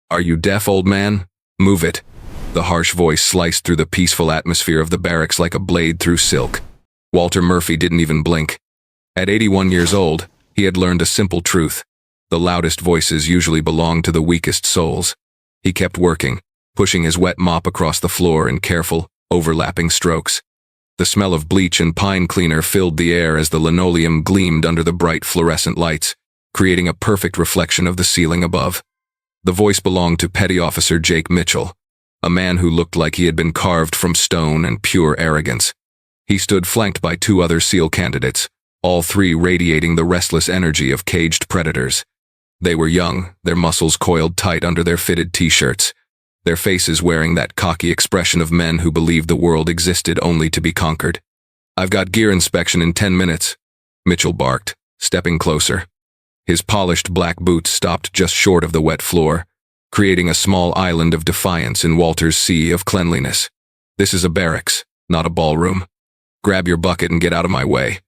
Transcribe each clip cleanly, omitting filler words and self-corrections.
Are you deaf, old man? Move it. The harsh voice sliced through the peaceful atmosphere of the barracks like a blade through silk. Walter Murphy didn't even blink. At 81 years old, he had learned a simple truth. The loudest voices usually belong to the weakest souls. He kept working, pushing his wet mop across the floor in careful, overlapping strokes. The smell of bleach and pine cleaner filled the air as the linoleum gleamed under the bright fluorescent lights, creating a perfect reflection of the ceiling above. The voice belonged to Petty Officer Jake Mitchell, a man who looked like he had been carved from stone and pure arrogance. He stood flanked by two other SEAL candidates, all three radiating the restless energy of caged predators. They were young, their muscles coiled tight under their fitted t-shirts, their faces wearing that cocky expression of men who believed the world existed only to be conquered. "I've got gear inspection in 10 minutes, Mitchell barked, stepping closer. His polished black boots stopped just short of the wet floor, creating a small island of defiance in Walter's sea of cleanliness. "This is a barracks, not a ballroom. Grab your bucket and get out of my way."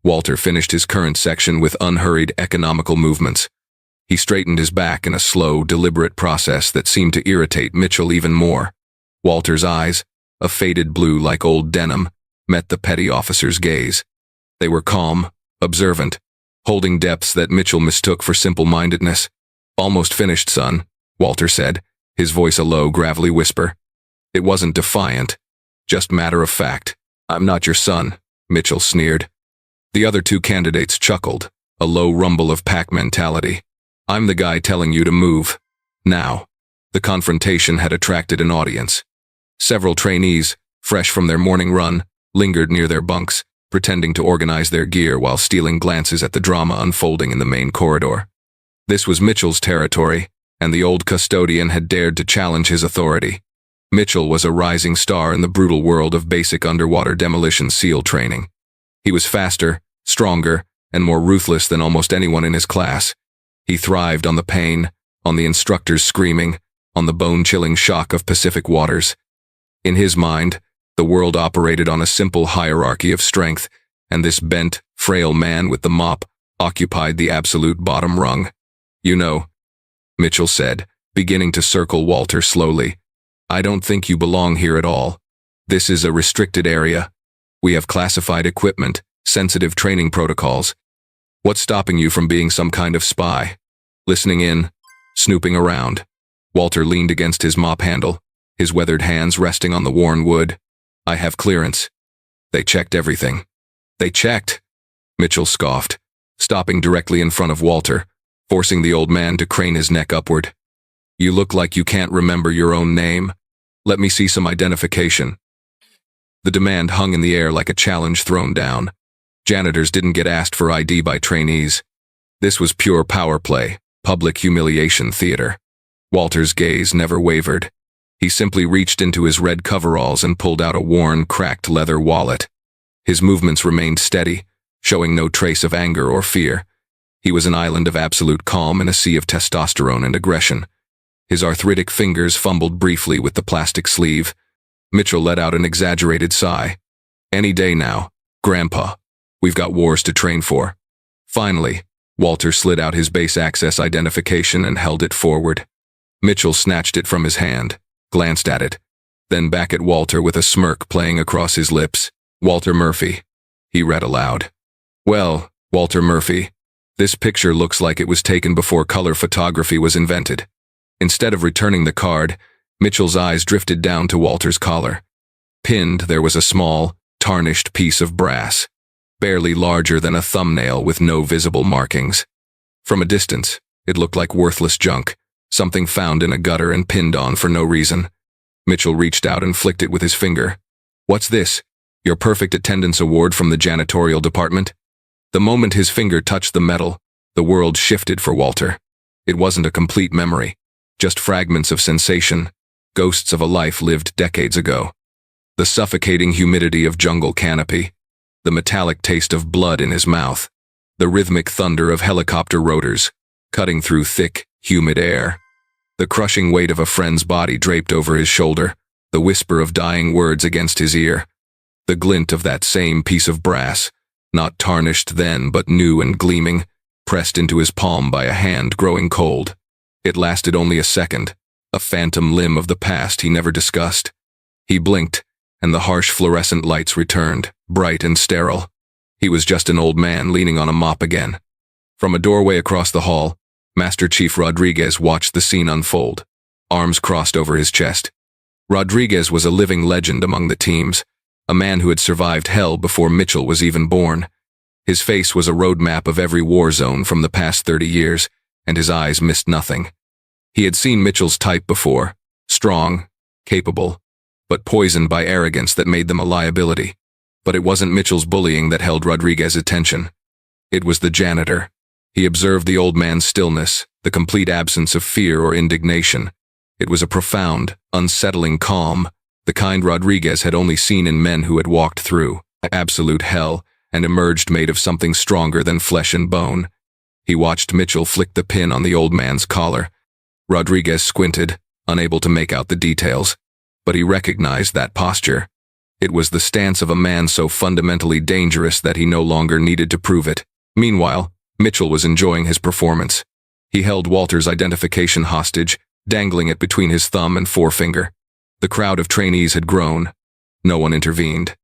Walter finished his current section with unhurried, economical movements. He straightened his back in a slow, deliberate process that seemed to irritate Mitchell even more. Walter's eyes, a faded blue like old denim, met the petty officer's gaze. They were calm, observant, holding depths that Mitchell mistook for simple-mindedness. "Almost finished, son," Walter said, his voice a low, gravelly whisper. It wasn't defiant, just matter of fact. "I'm not your son," Mitchell sneered. The other two candidates chuckled, a low rumble of pack mentality. "I'm the guy telling you to move. Now." The confrontation had attracted an audience. Several trainees, fresh from their morning run, lingered near their bunks, pretending to organize their gear while stealing glances at the drama unfolding in the main corridor. This was Mitchell's territory, and the old custodian had dared to challenge his authority. Mitchell was a rising star in the brutal world of basic underwater demolition SEAL training. He was faster, stronger, and more ruthless than almost anyone in his class. He thrived on the pain, on the instructors screaming, on the bone-chilling shock of Pacific waters. In his mind, the world operated on a simple hierarchy of strength, and this bent, frail man with the mop occupied the absolute bottom rung. "You know," Mitchell said, beginning to circle Walter slowly, "I don't think you belong here at all. This is a restricted area. We have classified equipment, sensitive training protocols. What's stopping you from being some kind of spy? Listening in, snooping around?" Walter leaned against his mop handle, his weathered hands resting on the worn wood. "I have clearance." "They checked everything." "They checked?" Mitchell scoffed, stopping directly in front of Walter, forcing the old man to crane his neck upward. "You look like you can't remember your own name. Let me see some identification." The demand hung in the air like a challenge thrown down. Janitors didn't get asked for ID by trainees. This was pure power play, public humiliation theater. Walter's gaze never wavered. He simply reached into his red coveralls and pulled out a worn, cracked leather wallet. His movements remained steady, showing no trace of anger or fear. He was an island of absolute calm in a sea of testosterone and aggression. His arthritic fingers fumbled briefly with the plastic sleeve. Mitchell let out an exaggerated sigh. "Any day now, Grandpa. We've got wars to train for." Finally, Walter slid out his base access identification and held it forward. Mitchell snatched it from his hand, glanced at it, then back at Walter with a smirk playing across his lips. "Walter Murphy," he read aloud. "Well, Walter Murphy, this picture looks like it was taken before color photography was invented." Instead of returning the card, Mitchell's eyes drifted down to Walter's collar. Pinned, there was a small, tarnished piece of brass, barely larger than a thumbnail with no visible markings. From a distance, it looked like worthless junk, something found in a gutter and pinned on for no reason. Mitchell reached out and flicked it with his finger. "What's this? Your perfect attendance award from the janitorial department?" The moment his finger touched the metal, the world shifted for Walter. It wasn't a complete memory, just fragments of sensation, ghosts of a life lived decades ago. The suffocating humidity of jungle canopy, the metallic taste of blood in his mouth, the rhythmic thunder of helicopter rotors, cutting through thick, humid air, the crushing weight of a friend's body draped over his shoulder, the whisper of dying words against his ear, the glint of that same piece of brass, not tarnished then but new and gleaming, pressed into his palm by a hand growing cold. It lasted only a second, a phantom limb of the past he never discussed. He blinked, and the harsh fluorescent lights returned, bright and sterile. He was just an old man leaning on a mop again. From a doorway across the hall, Master Chief Rodriguez watched the scene unfold, arms crossed over his chest. Rodriguez was a living legend among the teams, a man who had survived hell before Mitchell was even born. His face was a roadmap of every war zone from the past 30 years, and his eyes missed nothing. He had seen Mitchell's type before, strong, capable, but poisoned by arrogance that made them a liability. But it wasn't Mitchell's bullying that held Rodriguez's attention. It was the janitor. He observed the old man's stillness, the complete absence of fear or indignation. It was a profound, unsettling calm, the kind Rodriguez had only seen in men who had walked through absolute hell and emerged made of something stronger than flesh and bone. He watched Mitchell flick the pin on the old man's collar. Rodriguez squinted, unable to make out the details, but he recognized that posture. It was the stance of a man so fundamentally dangerous that he no longer needed to prove it. Meanwhile, Mitchell was enjoying his performance. He held Walter's identification hostage, dangling it between his thumb and forefinger. The crowd of trainees had grown. No one intervened.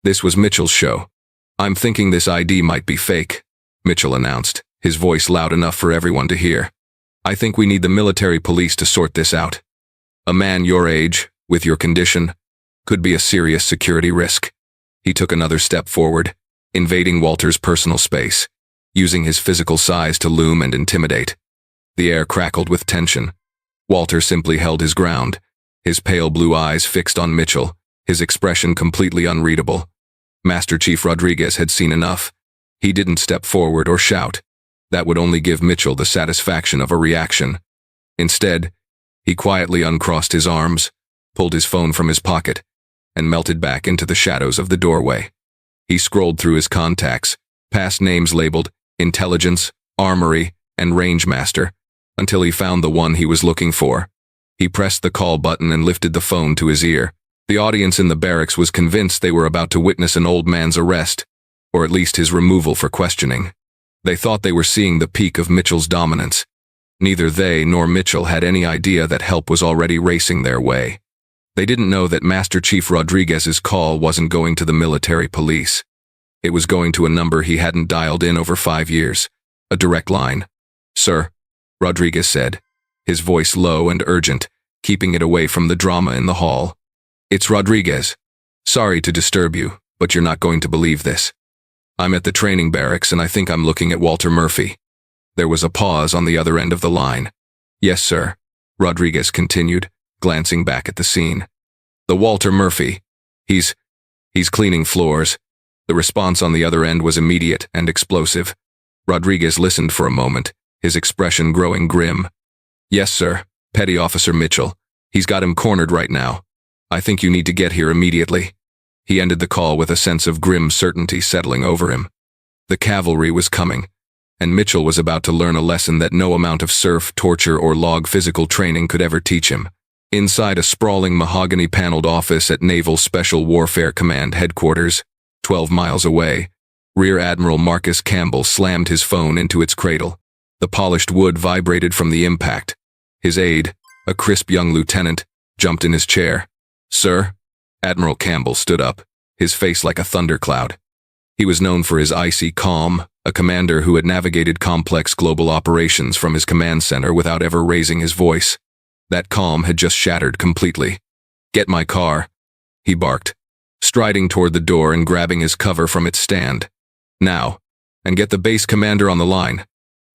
This was Mitchell's show. "I'm thinking this ID might be fake," Mitchell announced, his voice loud enough for everyone to hear. "I think we need the military police to sort this out. A man your age, with your condition, could be a serious security risk." He took another step forward, invading Walter's personal space, using his physical size to loom and intimidate. The air crackled with tension. Walter simply held his ground, his pale blue eyes fixed on Mitchell, his expression completely unreadable. Master Chief Rodriguez had seen enough. He didn't step forward or shout. That would only give Mitchell the satisfaction of a reaction. Instead, he quietly uncrossed his arms, pulled his phone from his pocket, and melted back into the shadows of the doorway. He scrolled through his contacts, past names labeled Intelligence, Armory, and Rangemaster, until he found the one he was looking for. He pressed the call button and lifted the phone to his ear. The audience in the barracks was convinced they were about to witness an old man's arrest, or at least his removal for questioning. They thought they were seeing the peak of Mitchell's dominance. Neither they nor Mitchell had any idea that help was already racing their way. They didn't know that Master Chief Rodriguez's call wasn't going to the military police. It was going to a number he hadn't dialed in over 5 years, a direct line. "Sir," Rodriguez said, his voice low and urgent, keeping it away from the drama in the hall. "It's Rodriguez. Sorry to disturb you, but you're not going to believe this. I'm at the training barracks and I think I'm looking at Walter Murphy." There was a pause on the other end of the line. "Yes, sir," Rodriguez continued, glancing back at the scene. "The Walter Murphy. He's cleaning floors." The response on the other end was immediate and explosive. Rodriguez listened for a moment, his expression growing grim. "Yes, sir, Petty Officer Mitchell. He's got him cornered right now. I think you need to get here immediately." He ended the call with a sense of grim certainty settling over him. The cavalry was coming, and Mitchell was about to learn a lesson that no amount of surf, torture, or log physical training could ever teach him. Inside a sprawling mahogany-paneled office at Naval Special Warfare Command Headquarters, 12 miles away, Rear Admiral Marcus Campbell slammed his phone into its cradle. The polished wood vibrated from the impact. His aide, a crisp young lieutenant, jumped in his chair. "Sir?" Admiral Campbell stood up, his face like a thundercloud. He was known for his icy calm, a commander who had navigated complex global operations from his command center without ever raising his voice. That calm had just shattered completely. "Get my car," he barked, striding toward the door and grabbing his cover from its stand. "Now, and get the base commander on the line.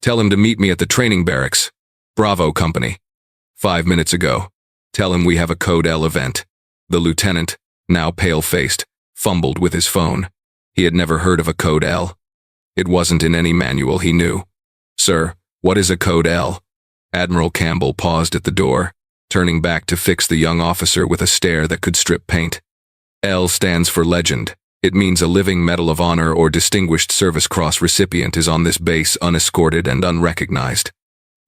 Tell him to meet me at the training barracks. Bravo Company. 5 minutes ago. Tell him we have a Code L event." The lieutenant, now pale-faced, fumbled with his phone. He had never heard of a Code L. It wasn't in any manual he knew. "Sir, what is a Code L?" Admiral Campbell paused at the door, turning back to fix the young officer with a stare that could strip paint. L stands for Legend. It means a living Medal of Honor or Distinguished Service Cross recipient is on this base unescorted and unrecognized.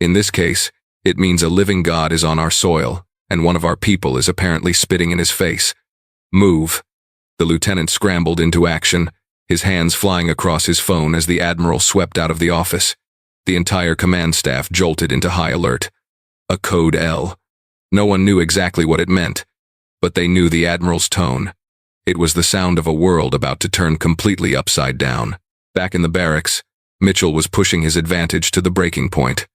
In this case, it means a living God is on our soil, and one of our people is apparently spitting in his face. "Move." The lieutenant scrambled into action, his hands flying across his phone as the admiral swept out of the office. The entire command staff jolted into high alert. A Code L. No one knew exactly what it meant, but they knew the Admiral's tone. It was the sound of a world about to turn completely upside down. Back in the barracks, Mitchell was pushing his advantage to the breaking point.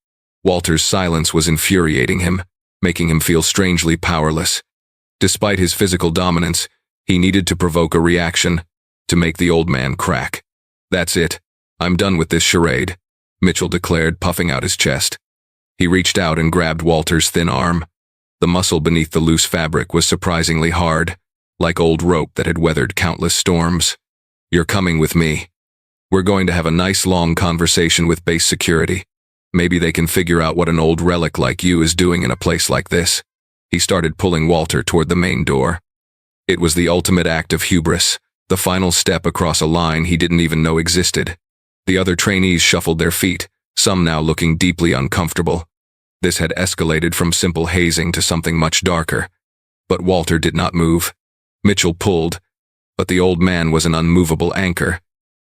Walter's silence was infuriating him, making him feel strangely powerless. Despite his physical dominance, he needed to provoke a reaction, to make the old man crack. "That's it. I'm done with this charade," Mitchell declared, puffing out his chest. He reached out and grabbed Walter's thin arm. The muscle beneath the loose fabric was surprisingly hard, like old rope that had weathered countless storms. "You're coming with me. We're going to have a nice long conversation with base security. Maybe they can figure out what an old relic like you is doing in a place like this." He started pulling Walter toward the main door. It was the ultimate act of hubris, the final step across a line he didn't even know existed. The other trainees shuffled their feet, some now looking deeply uncomfortable. This had escalated from simple hazing to something much darker. But Walter did not move. Mitchell pulled, but the old man was an unmovable anchor,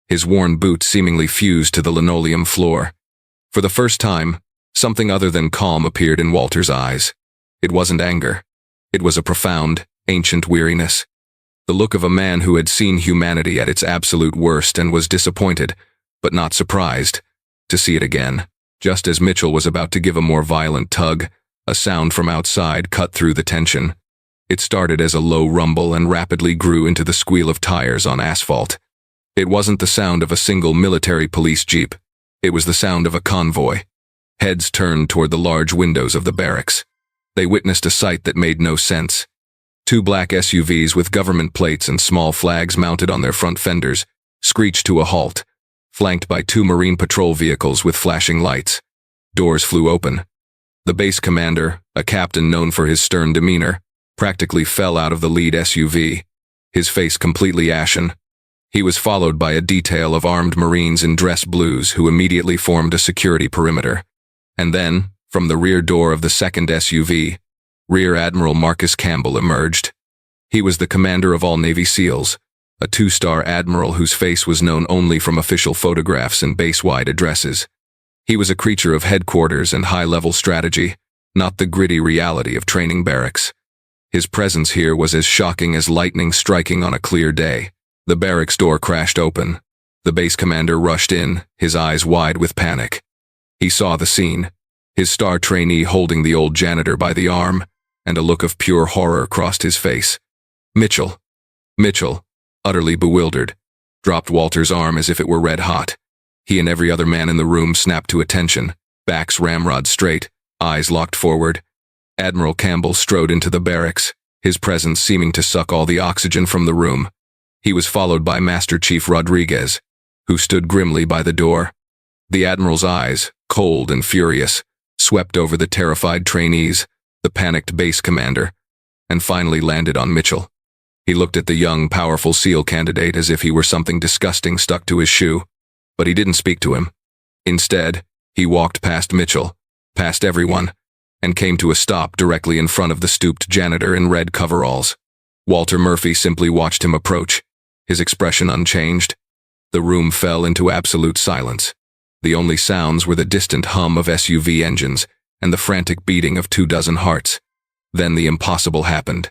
his worn boots seemingly fused to the linoleum floor. For the first time, something other than calm appeared in Walter's eyes. It wasn't anger. It was a profound, ancient weariness. The look of a man who had seen humanity at its absolute worst and was disappointed, but not surprised, to see it again. Just as Mitchell was about to give a more violent tug, a sound from outside cut through the tension. It started as a low rumble and rapidly grew into the squeal of tires on asphalt. It wasn't the sound of a single military police jeep. It was the sound of a convoy. Heads turned toward the large windows of the barracks. They witnessed a sight that made no sense. Two black SUVs with government plates and small flags mounted on their front fenders screeched to a halt, flanked by two Marine patrol vehicles with flashing lights. Doors flew open. The base commander, a captain known for his stern demeanor, practically fell out of the lead SUV, his face completely ashen. He was followed by a detail of armed Marines in dress blues who immediately formed a security perimeter. And then, from the rear door of the second SUV, Rear Admiral Marcus Campbell emerged. He was the commander of all Navy SEALs, a two-star admiral whose face was known only from official photographs and base-wide addresses. He was a creature of headquarters and high-level strategy, not the gritty reality of training barracks. His presence here was as shocking as lightning striking on a clear day. The barracks door crashed open. The base commander rushed in, his eyes wide with panic. He saw the scene, his star trainee holding the old janitor by the arm, and a look of pure horror crossed his face. Mitchell, utterly bewildered, dropped Walter's arm as if it were red hot. He and every other man in the room snapped to attention, backs ramrod straight, eyes locked forward. Admiral Campbell strode into the barracks, his presence seeming to suck all the oxygen from the room. He was followed by Master Chief Rodriguez, who stood grimly by the door. The Admiral's eyes, cold and furious, swept over the terrified trainees, the panicked base commander, and finally landed on Mitchell. He looked at the young, powerful SEAL candidate as if he were something disgusting stuck to his shoe, but he didn't speak to him. Instead, he walked past Mitchell, past everyone, and came to a stop directly in front of the stooped janitor in red coveralls. Walter Murphy simply watched him approach, his expression unchanged. The room fell into absolute silence. The only sounds were the distant hum of SUV engines and the frantic beating of 24 hearts. Then the impossible happened.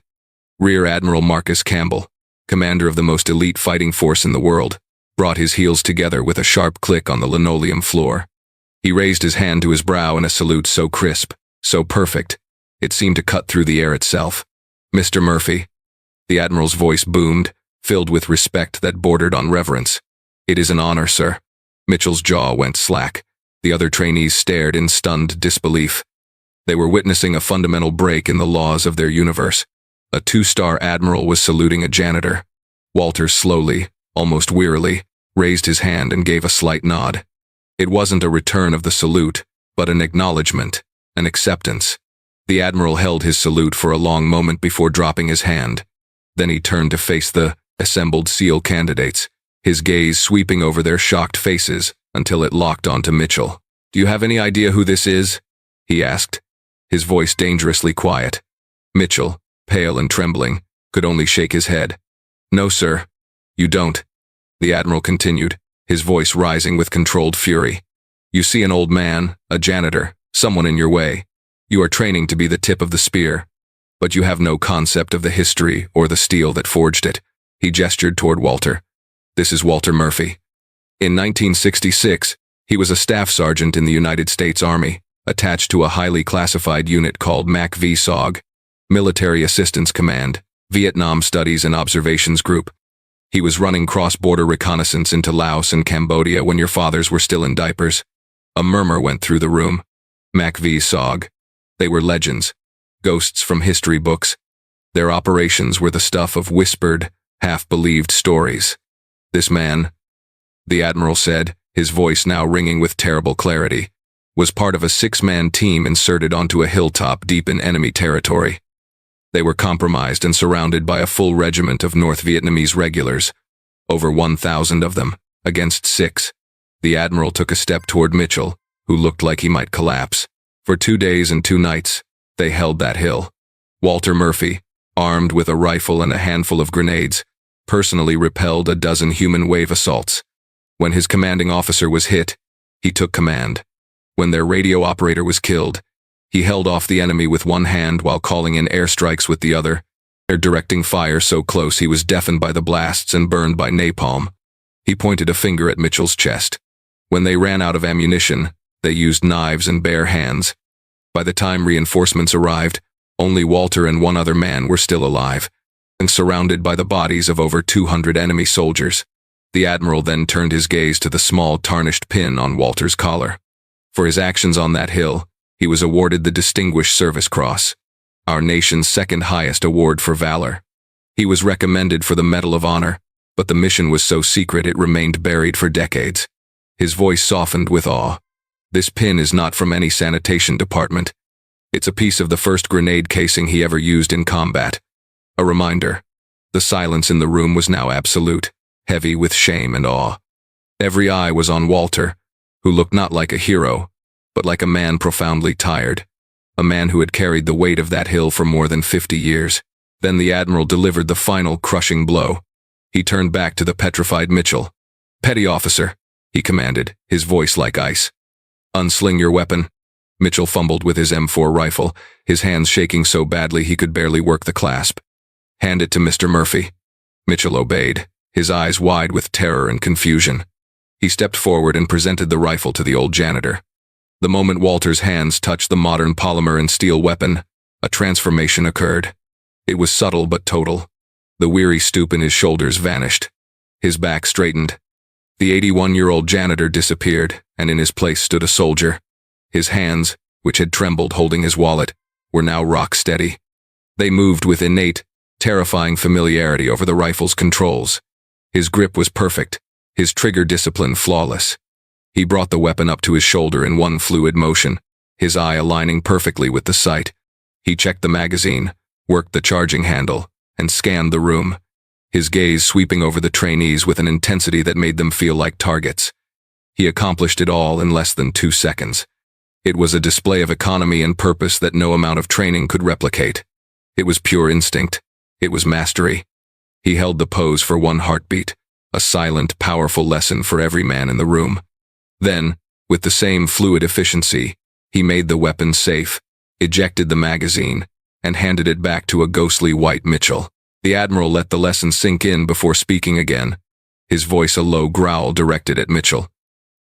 Rear Admiral Marcus Campbell, commander of the most elite fighting force in the world, brought his heels together with a sharp click on the linoleum floor. He raised his hand to his brow in a salute so crisp, so perfect, it seemed to cut through the air itself. "Mr. Murphy," the Admiral's voice boomed, filled with respect that bordered on reverence. "It is an honor, sir." Mitchell's jaw went slack. The other trainees stared in stunned disbelief. They were witnessing a fundamental break in the laws of their universe. A two-star admiral was saluting a janitor. Walter slowly, almost wearily, raised his hand and gave a slight nod. It wasn't a return of the salute, but an acknowledgement, an acceptance. The admiral held his salute for a long moment before dropping his hand. Then he turned to face the assembled SEAL candidates, his gaze sweeping over their shocked faces until it locked onto Mitchell. "Do you have any idea who this is?" he asked, his voice dangerously quiet. Mitchell, pale and trembling, could only shake his head. "No, sir, you don't," the admiral continued, his voice rising with controlled fury. "You see an old man, a janitor, someone in your way. You are training to be the tip of the spear, but you have no concept of the history or the steel that forged it. He gestured toward Walter. This is Walter Murphy. In 1966, he was a staff sergeant in the United States Army, attached to a highly classified unit called MACV-SOG, Military Assistance Command, Vietnam Studies and Observations Group. He was running cross-border reconnaissance into Laos and Cambodia when your fathers were still in diapers. A murmur went through the room. MACV-SOG. They were legends, ghosts from history books. Their operations were the stuff of whispered, half-believed stories. This man, the Admiral said, his voice now ringing with terrible clarity, was part of a 6-man team inserted onto a hilltop deep in enemy territory. They were compromised and surrounded by a full regiment of North Vietnamese regulars, over 1,000 of them, against 6. The Admiral took a step toward Mitchell, who looked like he might collapse. For 2 days and 2 nights, they held that hill. Walter Murphy, armed with a rifle and a handful of grenades, personally repelled a dozen human wave assaults. When his commanding officer was hit, he took command. When their radio operator was killed, he held off the enemy with one hand while calling in airstrikes with the other, directing fire so close he was deafened by the blasts and burned by napalm. He pointed a finger at Mitchell's chest. When they ran out of ammunition, they used knives and bare hands. By the time reinforcements arrived, only Walter and one other man were still alive, and surrounded by the bodies of over 200 enemy soldiers. The Admiral then turned his gaze to the small tarnished pin on Walter's collar. For his actions on that hill, he was awarded the Distinguished Service Cross, our nation's second highest award for valor. He was recommended for the Medal of Honor, but the mission was so secret it remained buried for decades. His voice softened with awe. This pin is not from any sanitation department. It's a piece of the first grenade casing he ever used in combat. A reminder. The silence in the room was now absolute, heavy with shame and awe. Every eye was on Walter, who looked not like a hero, but like a man profoundly tired. A man who had carried the weight of that hill for more than 50 years. Then the Admiral delivered the final crushing blow. He turned back to the petrified Mitchell. "Petty officer," he commanded, his voice like ice. "Unsling your weapon." Mitchell fumbled with his M4 rifle, his hands shaking so badly he could barely work the clasp. "Hand it to Mr. Murphy." Mitchell obeyed, his eyes wide with terror and confusion. He stepped forward and presented the rifle to the old janitor. The moment Walter's hands touched the modern polymer and steel weapon, a transformation occurred. It was subtle but total. The weary stoop in his shoulders vanished. His back straightened. The 81-year-old janitor disappeared, and in his place stood a soldier. His hands, which had trembled holding his wallet, were now rock steady. They moved with innate, terrifying familiarity over the rifle's controls. His grip was perfect, his trigger discipline flawless. He brought the weapon up to his shoulder in one fluid motion, his eye aligning perfectly with the sight. He checked the magazine, worked the charging handle, and scanned the room, his gaze sweeping over the trainees with an intensity that made them feel like targets. He accomplished it all in less than 2 seconds. It was a display of economy and purpose that no amount of training could replicate. It was pure instinct. It was mastery. He held the pose for one heartbeat, a silent, powerful lesson for every man in the room. Then, with the same fluid efficiency, he made the weapon safe, ejected the magazine, and handed it back to a ghostly white Mitchell. The Admiral let the lesson sink in before speaking again, his voice a low growl directed at Mitchell.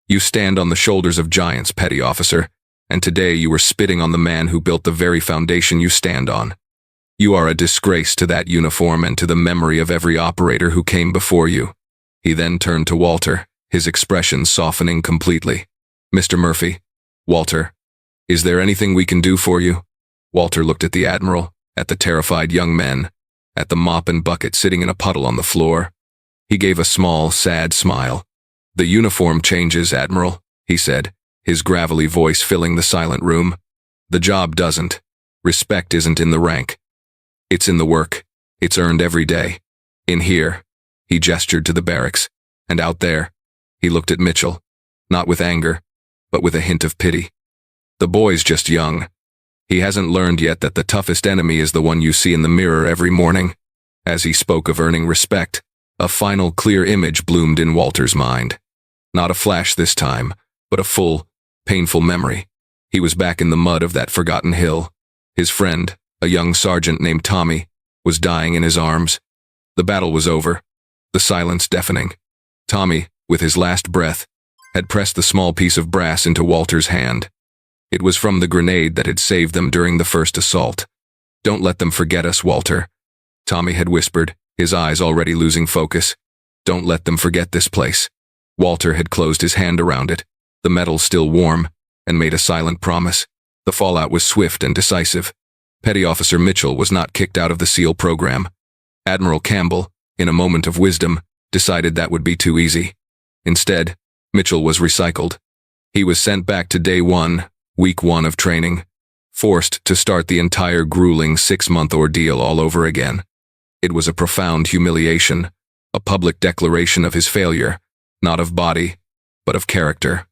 "You stand on the shoulders of giants, petty officer, and today you are spitting on the man who built the very foundation you stand on. You are a disgrace to that uniform and to the memory of every operator who came before you." He then turned to Walter, his expression softening completely. "Mr. Murphy, Walter, is there anything we can do for you?" Walter looked at the Admiral, at the terrified young men, at the mop and bucket sitting in a puddle on the floor. He gave a small, sad smile. "The uniform changes, Admiral," he said, his gravelly voice filling the silent room. "The job doesn't. Respect isn't in the rank. It's in the work. It's earned every day. In here," he gestured to the barracks, "and out there." He looked at Mitchell, not with anger, but with a hint of pity. "The boy's just young. He hasn't learned yet that the toughest enemy is the one you see in the mirror every morning." As he spoke of earning respect, a final clear image bloomed in Walter's mind. Not a flash this time, but a full, painful memory. He was back in the mud of that forgotten hill. His friend, a young sergeant named Tommy, was dying in his arms. The battle was over, the silence deafening. Tommy, with his last breath, had pressed the small piece of brass into Walter's hand. It was from the grenade that had saved them during the first assault. "Don't let them forget us, Walter," Tommy had whispered, his eyes already losing focus. "Don't let them forget this place." Walter had closed his hand around it, the metal still warm, and made a silent promise. The fallout was swift and decisive. Petty Officer Mitchell was not kicked out of the SEAL program. Admiral Campbell, in a moment of wisdom, decided that would be too easy. Instead, Mitchell was recycled. He was sent back to day one, week one of training, forced to start the entire grueling 6-month ordeal all over again. It was a profound humiliation, a public declaration of his failure, not of body, but of character.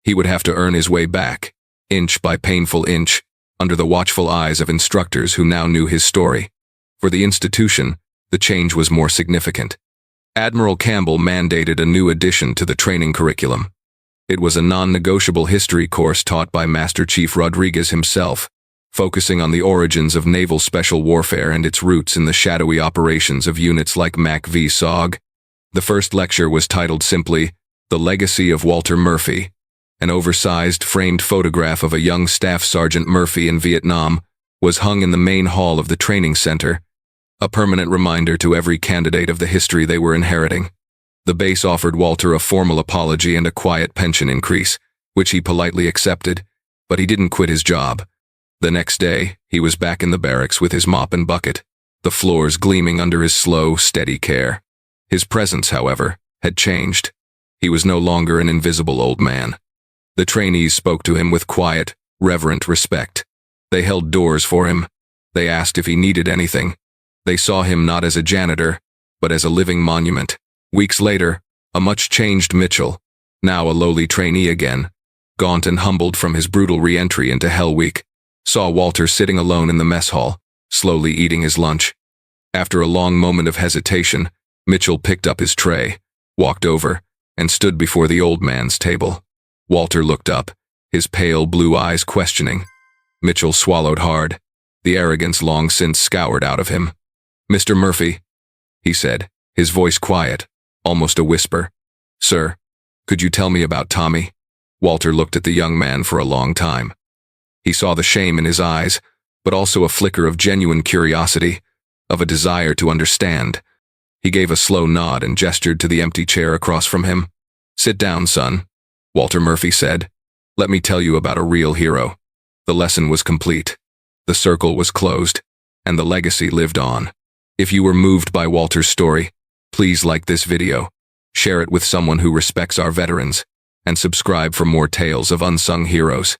He would have to earn his way back, inch by painful inch, under the watchful eyes of instructors who now knew his story. For the institution, the change was more significant. Admiral Campbell mandated a new addition to the training curriculum. It was a non-negotiable history course taught by Master Chief Rodriguez himself, focusing on the origins of naval special warfare and its roots in the shadowy operations of units like MACV-SOG. The first lecture was titled simply, "The Legacy of Walter Murphy." An oversized, framed photograph of a young Staff Sergeant Murphy in Vietnam was hung in the main hall of the training center, a permanent reminder to every candidate of the history they were inheriting. The base offered Walter a formal apology and a quiet pension increase, which he politely accepted, but he didn't quit his job. The next day, he was back in the barracks with his mop and bucket, the floors gleaming under his slow, steady care. His presence, however, had changed. He was no longer an invisible old man. The trainees spoke to him with quiet, reverent respect. They held doors for him. They asked if he needed anything. They saw him not as a janitor, but as a living monument. Weeks later, a much-changed Mitchell, now a lowly trainee again, gaunt and humbled from his brutal re-entry into Hell Week, saw Walter sitting alone in the mess hall, slowly eating his lunch. After a long moment of hesitation, Mitchell picked up his tray, walked over, and stood before the old man's table. Walter looked up, his pale blue eyes questioning. Mitchell swallowed hard, the arrogance long since scoured out of him. "Mr. Murphy," he said, his voice quiet, almost a whisper. "Sir, could you tell me about Tommy?" Walter looked at the young man for a long time. He saw the shame in his eyes, but also a flicker of genuine curiosity, of a desire to understand. He gave a slow nod and gestured to the empty chair across from him. "Sit down, son," Walter Murphy said. "Let me tell you about a real hero." The lesson was complete. The circle was closed, and the legacy lived on. If you were moved by Walter's story, please like this video, share it with someone who respects our veterans, and subscribe for more tales of unsung heroes.